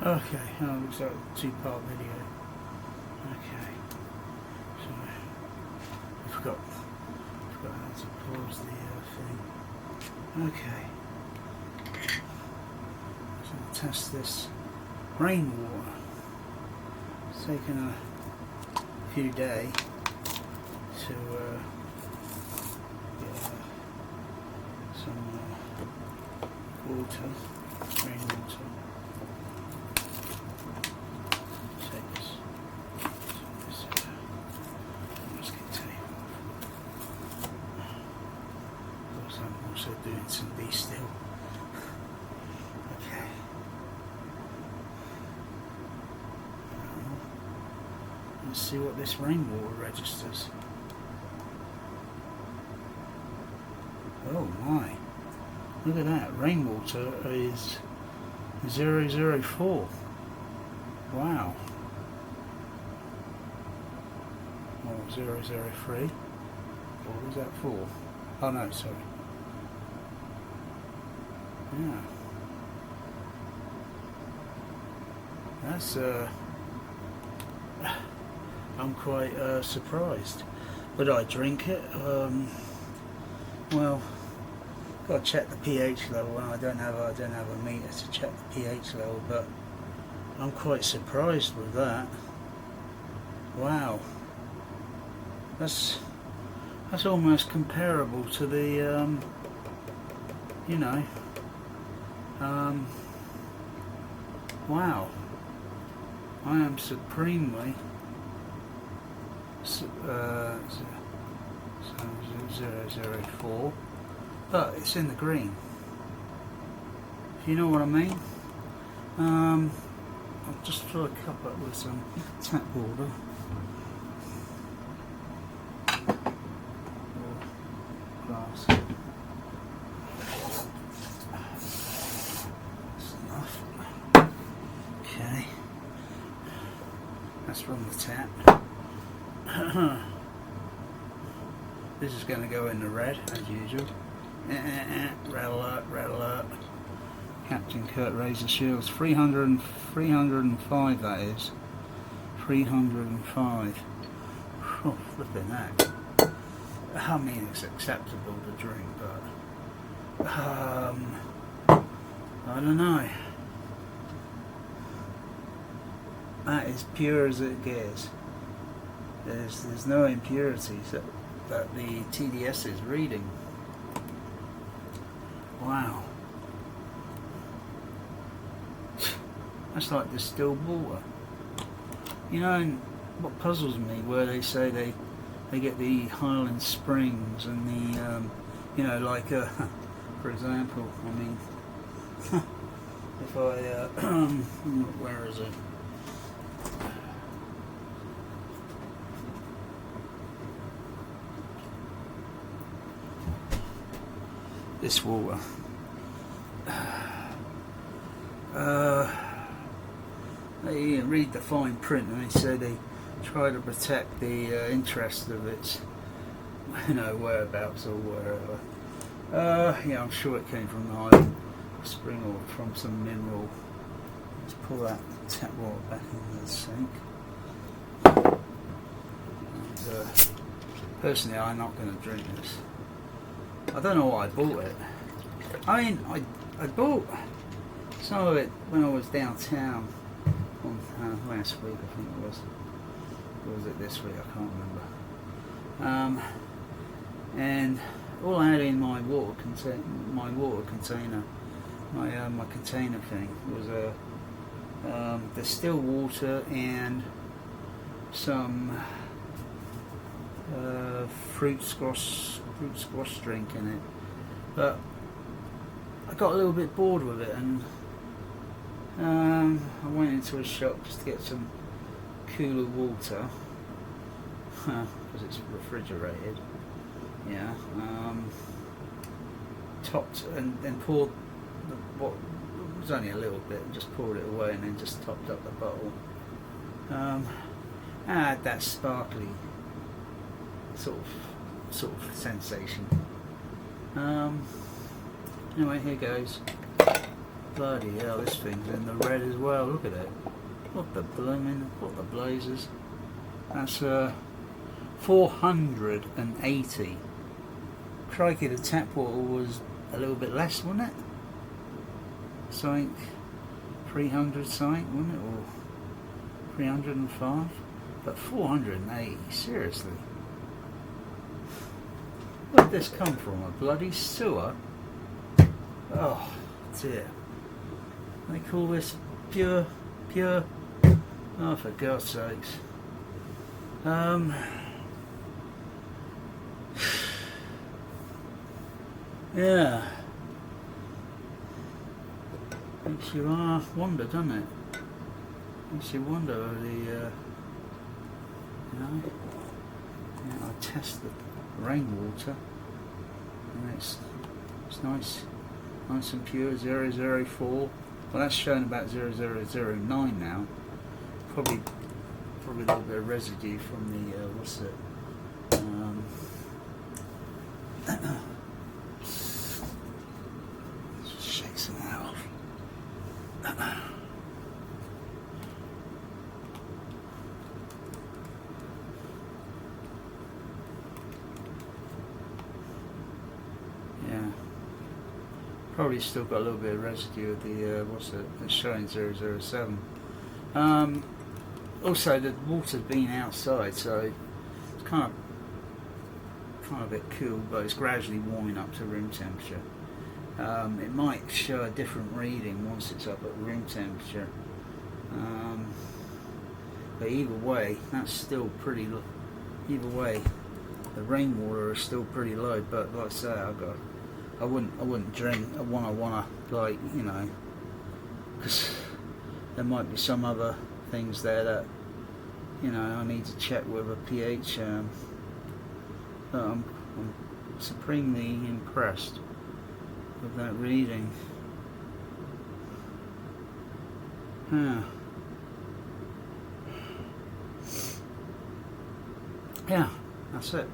Okay, looks like a two-part video. Okay, so I forgot how to pause the thing. Okay, so I'll test this rainwater. It's taken a few days to get some water, rainwater. Take this basket tape off. Of course, I'm also doing some destill. Okay. Let's see what this rainwater registers. Oh my! Look at that. Rainwater is 004. Wow. Or 003. What was that for? Oh no, sorry. Yeah. That's I'm quite surprised. Would I drink it? Well, got to check the pH level. I don't have a meter to check the pH level, but I'm quite surprised with that. Wow, that's almost comparable to the you know, wow. I am supremely 004, but it's in the green, if you know what I mean. I'll just fill a cup up with some tap water or glass. That's enough. Okay, that's from the tap. This is going to go in the red as usual. Red alert, red alert. Captain Kurt Razor Shields, 305 that is. 305. Oh, flipping that. I mean, it's acceptable to drink, but I don't know. That is pure as it gets. There's no impurities that the TDS is reading. Wow. That's like distilled water. You know, and what puzzles me, where they say they get the Highland Springs and the, you know, like, for example, I mean, if I, where is it? This water. They read the fine print and they say they try to protect the interest of its, you know, whereabouts or wherever. Yeah, I'm sure it came from the Highland Spring or from some mineral. Let's pull that tap water back into the sink. And, personally, I'm not going to drink this. I don't know why I bought it. I mean, I bought some of it when I was downtown on last week, I think it was. Or was it this week? I can't remember. And all I had in my water container, my container thing was a distilled water and some fruit squash drink in it, but I got a little bit bored with it, and I went into a shop just to get some cooler water because it's refrigerated. Yeah, topped and then poured what was only a little bit, and just poured it away, and then just topped up the bottle. I had that sparkly sort of sensation. Anyway, here goes. Bloody hell, this thing's in the red as well. Look at it. What the blooming, what the blazes. That's 480. Crikey, the tap water was a little bit less, wasn't it? Something 300 something, wasn't it? Or 305? But 480, seriously. Where'd this come from? A bloody sewer? Oh dear. They call this pure. Oh, for God's sakes. Yeah. Makes you wonder, doesn't it? Makes you wonder over the, you know, I test the rainwater, and it's nice and pure, 004. Well, that's showing about 0009 now. Probably a little bit of residue from the what's it? Just shake some of that off. Yeah. Probably still got a little bit of residue of the what's it? It's showing 007. Also, the water's been outside, so it's kind of a bit cool, but it's gradually warming up to room temperature. It might show a different reading once it's up at room temperature. But either way, that's still pretty. Either way, the rainwater is still pretty low. But like I say, I wouldn't drink. I wanna like, you know, because there might be some other things there that, you know, I need to check with a pH. But I'm supremely impressed with that reading. Yeah, that's it.